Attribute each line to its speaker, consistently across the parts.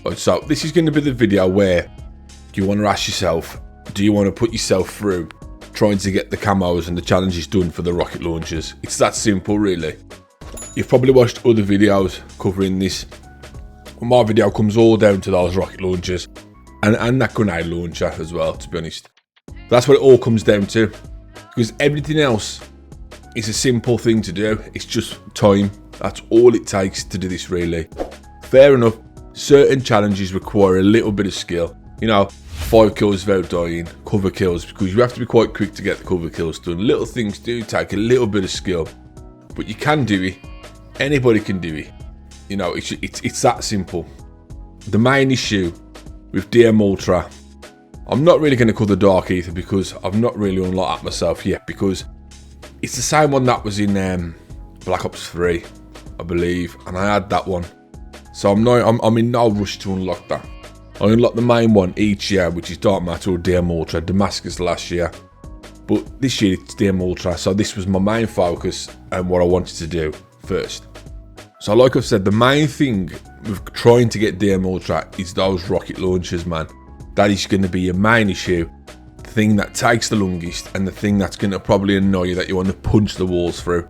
Speaker 1: Right, so this is going to be the video where you want to ask yourself, do you want to put yourself through trying to get the camos and the challenges done for the rocket launchers? It's that simple, really. You've probably watched other videos covering this. My video comes all down to those rocket launchers and that grenade launcher as well, to be honest. That's what it all comes down to, because everything else is a simple thing to do. It's just time. That's all it takes to do this, really. Fair enough, certain challenges require a little bit of skill. You know, 5 kills without dying, cover kills, because you have to be quite quick to get the cover kills done. Little things do take a little bit of skill, but you can do it. Anybody can do it. You know, it's that simple. The main issue with DM Ultra, I'm not really going to cover Dark Ether because I've not really unlocked that myself yet, because it's the same one that was in Black Ops 3, I believe, and I had that one. So I'm in no rush to unlock that. I unlocked the main one each year, which is Dark Matter or DM Ultra, Damascus last year. But this year it's DM Ultra, so this was my main focus and what I wanted to do first. So like I've said, the main thing with trying to get DM Ultra is those rocket launchers, man. That is going to be your main issue. The thing that takes the longest and the thing that's going to probably annoy you, that you want to punch the walls through.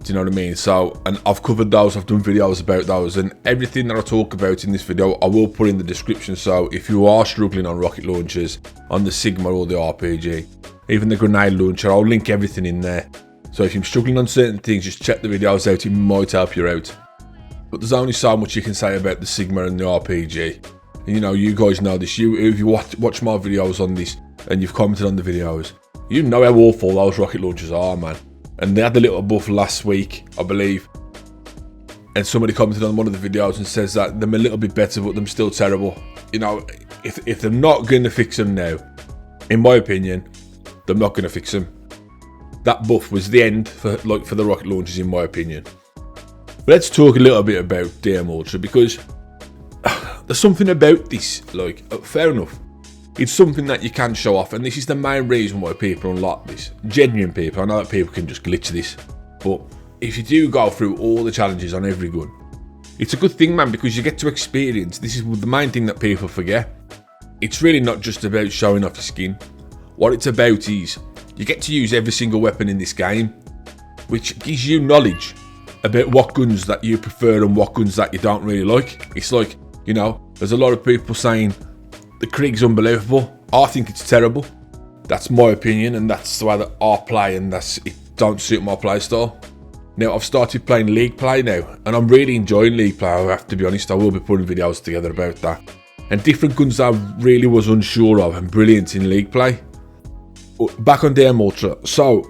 Speaker 1: Do you know what I mean? So, and I've covered those, I've done videos about those, and everything that I talk about in this video I will put in the description. So if you are struggling on rocket launchers, on the Sigma or the RPG, even the grenade launcher, I'll link everything in there. So if you're struggling on certain things, just check the videos out, it might help you out. But there's only so much you can say about the Sigma and the RPG. And, you know, you guys know this. If you watch my videos on this and you've commented on the videos, you know how awful those rocket launchers are, man. And they had the little buff last week, I believe. And somebody commented on one of the videos and says that they're a little bit better, but they're still terrible. You know, if they're not going to fix them now, in my opinion, they're not going to fix them. That buff was the end for the rocket launchers, in my opinion. But let's talk a little bit about DM Ultra, because there's something about this, fair enough. It's something that you can show off, and this is the main reason why people unlock this. Genuine people. I know that people can just glitch this, but if you do go through all the challenges on every gun, it's a good thing, man, because you get to experience. This is the main thing that people forget. It's really not just about showing off your skin. What it's about is you get to use every single weapon in this game, which gives you knowledge about what guns that you prefer and what guns that you don't really like. It's like, you know, there's a lot of people saying the Krieg's unbelievable. I think it's terrible. That's my opinion, and that's the way that I play, and it don't suit my play style. Now, I've started playing League Play now, and I'm really enjoying League Play, I have to be honest. I will be putting videos together about that. And different guns I really was unsure of and brilliant in League Play. Back on DM Ultra. So,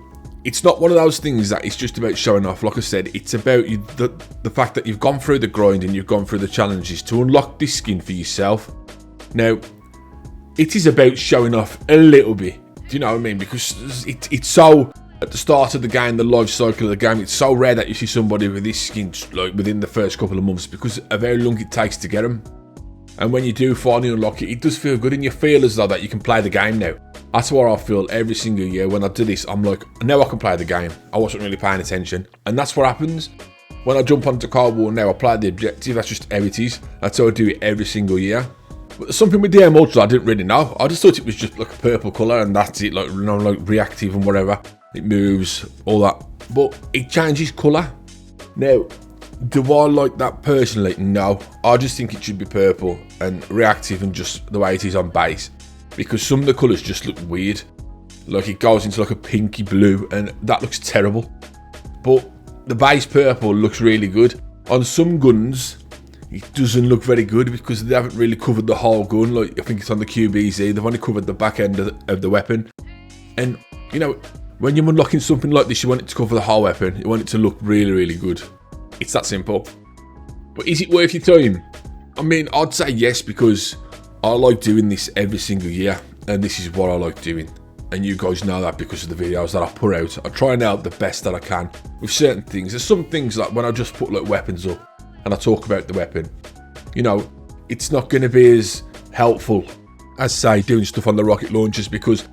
Speaker 1: it's not one of those things that it's just about showing off. Like I said, it's about the fact that you've gone through the grind and you've gone through the challenges to unlock this skin for yourself. Now, it is about showing off a little bit. Do you know what I mean? Because it's so, at the start of the game, the life cycle of the game, it's so rare that you see somebody with this skin like within the first couple of months, because of how long it takes to get them. And when you do finally unlock it, it does feel good, and you feel as though that you can play the game now. That's what I feel every single year when I do this. I'm like, now I can play the game. I wasn't really paying attention. And that's what happens. When I jump onto Cold War now, I play the objective. That's just how it is. That's how I do it every single year. But there's something with DM Ultra I didn't really know. I just thought it was just like a purple colour and that's it. Like, you know, like reactive and whatever. It moves, all that. But it changes colour. Now, do I like that personally? No. I just think it should be purple and reactive and just the way it is on base. Because some of the colours just look weird. Like it goes into like a pinky blue and that looks terrible. But the base purple looks really good. On some guns, it doesn't look very good because they haven't really covered the whole gun. Like I think it's on the QBZ, they've only covered the back end of the weapon. And you know, when you're unlocking something like this, you want it to cover the whole weapon. You want it to look really, really good. It's that simple. But is it worth your time? I mean, I'd say yes, because I like doing this every single year, and this is what I like doing. And you guys know that because of the videos that I put out. I try and help the best that I can with certain things. There's some things like when I just put like weapons up and I talk about the weapon, you know, it's not going to be as helpful as say doing stuff on the rocket launchers, because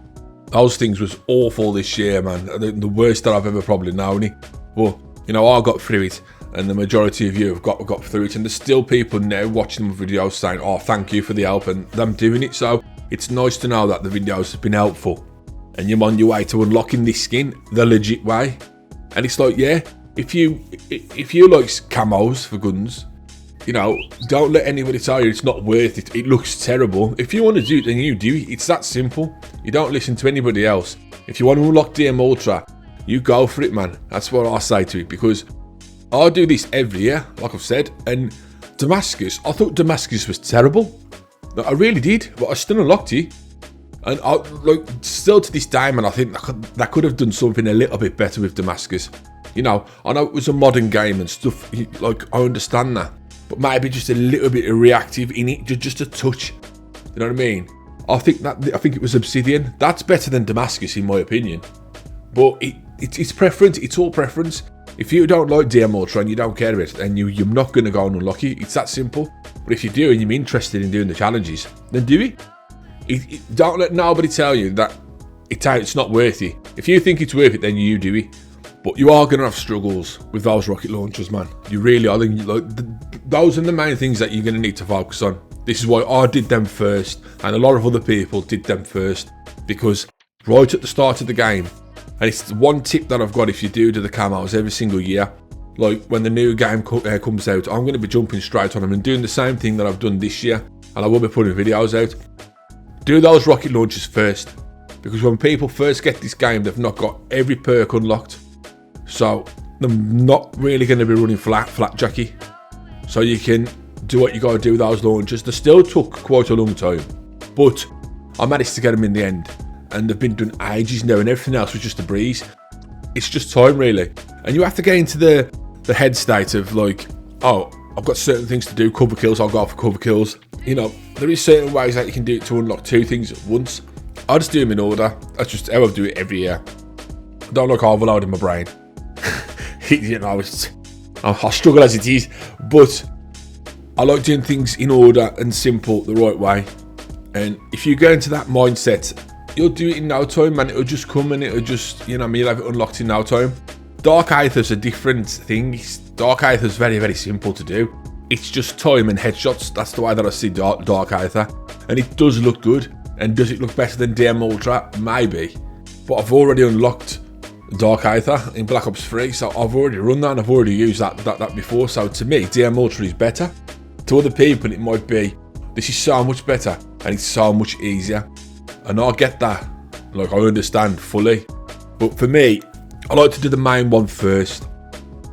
Speaker 1: those things was awful this year, man. The worst that I've ever probably known it. But you know, I got through it, and the majority of you have got through it, and there's still people now watching the videos saying, oh, thank you for the help, and them doing it. So it's nice to know that the videos have been helpful and you're on your way to unlocking this skin the legit way. And it's like, yeah, if you like camos for guns, you know, don't let anybody tell you it's not worth it. It looks terrible. If you want to do it, then you do it. It's that simple. You don't listen to anybody else. If you want to unlock DM Ultra, you go for it, man. That's what I say to it, because I do this every year, like I've said. And Damascus, I thought Damascus was terrible. I really did, but I still unlocked it. And I, like, still to this day, man, I think that could have done something a little bit better with Damascus. You know, I know it was a modern game and stuff, like, I understand that. But maybe just a little bit of reactive in it, just a touch. You know what I mean? I think it was Obsidian. That's better than Damascus, in my opinion. But it's preference. It's all preference. If you don't like DM Ultra and you don't care about it, then you're not going to go and unlock it. It's that simple. But if you do and you're interested in doing the challenges, then do it. Don't let nobody tell you that it's not worth it. If you think it's worth it, then you do it. But you are going to have struggles with those rocket launchers, man. You really are. Those are the main things that you're going to need to focus on. This is why I did them first, and a lot of other people did them first, because right at the start of the game, and it's one tip that I've got if you do the camos every single year, like when the new game comes out, I'm going to be jumping straight on them and doing the same thing that I've done this year, and I will be putting videos out. Do those rocket launchers first, because when people first get this game, they've not got every perk unlocked, so they're not really going to be running flat Jackie. So you can do what you got to do with those launchers. They still took quite a long time, but I managed to get them in the end, and they've been done ages now, and everything else was just a breeze. It's just time, really. And you have to get into the head state of like, oh, I've got certain things to do, cover kills, I'll go for cover kills. You know, there is certain ways that you can do it to unlock two things at once. I just do them in order. That's just how I do it every year. I don't like overloading my brain. You know, I struggle as it is, but I like doing things in order and simple, the right way. And if you go into that mindset, you'll do it in no time, man. It'll just come and it'll just, you know, you'll have it unlocked in no time. Dark Aether's a different thing. Dark Aether's very, very simple to do. It's just time and headshots. That's the way that I see Dark Aether. And it does look good. And does it look better than DM Ultra? Maybe. But I've already unlocked Dark Aether in Black Ops 3, so I've already run that and I've already used that before. So to me, DM Ultra is better. To other people, it might be, this is so much better and it's so much easier. And I get that. Like, I understand fully. But for me, I like to do the main one first.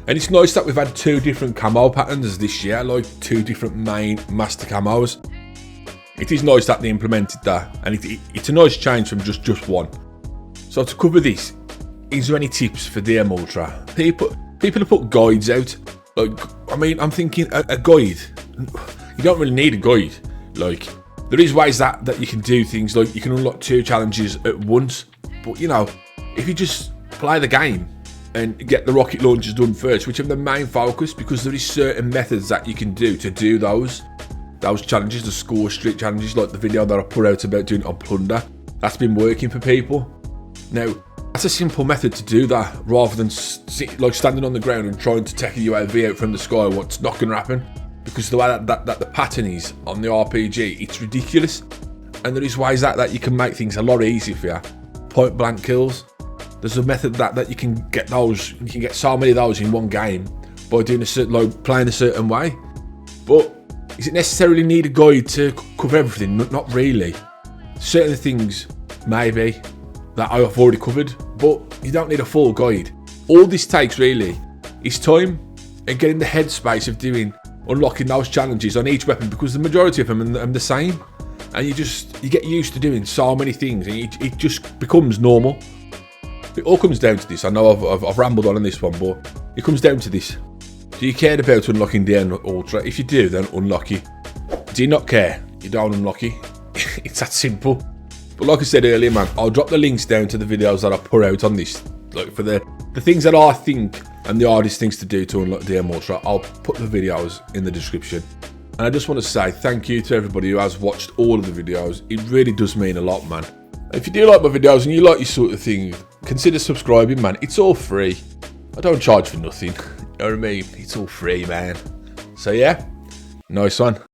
Speaker 1: And it's nice that we've had two different camo patterns this year, like two different main master camos. It is nice that they implemented that, and it's a nice change from just one. So to cover this, is there any tips for DM Ultra? People have put guides out. Like, I mean, I'm thinking a guide. You don't really need a guide. Like, there is ways that you can do things, like you can unlock two challenges at once. But you know, if you just play the game and get the rocket launchers done first, which are the main focus, because there is certain methods that you can do to do those challenges, the score streak challenges, like the video that I put out about doing it on Plunder. That's been working for people. Now, that's a simple method to do that, rather than like standing on the ground and trying to take a UAV out from the sky. What's not going to happen, because the way that the pattern is on the RPG, it's ridiculous. And there is ways that you can make things a lot easier for you. Point blank kills. There's a method that you can get those. You can get so many of those in one game by doing playing a certain way. But is it necessarily need a guide to cover everything? Not really. Certain things maybe that I've already covered, but you don't need a full guide. All this takes really is time and getting the headspace of unlocking those challenges on each weapon, because the majority of them are the same, and you get used to doing so many things, and it just becomes normal. It all comes down to this. I know I've rambled on this one, but it comes down to this. Do you care about unlocking DM Ultra? If you do, then unlock it. Do you not care? You don't unlock it. It's that simple. But like I said earlier, man, I'll drop the links down to the videos that I put out on this. Like, for the things that I think and the hardest things to do to unlock DM Ultra, I'll put the videos in the description. And I just want to say thank you to everybody who has watched all of the videos. It really does mean a lot, man. If you do like my videos and you like this sort of thing, consider subscribing, man. It's all free. I don't charge for nothing. know what I mean? It's all free, man. So yeah, nice one.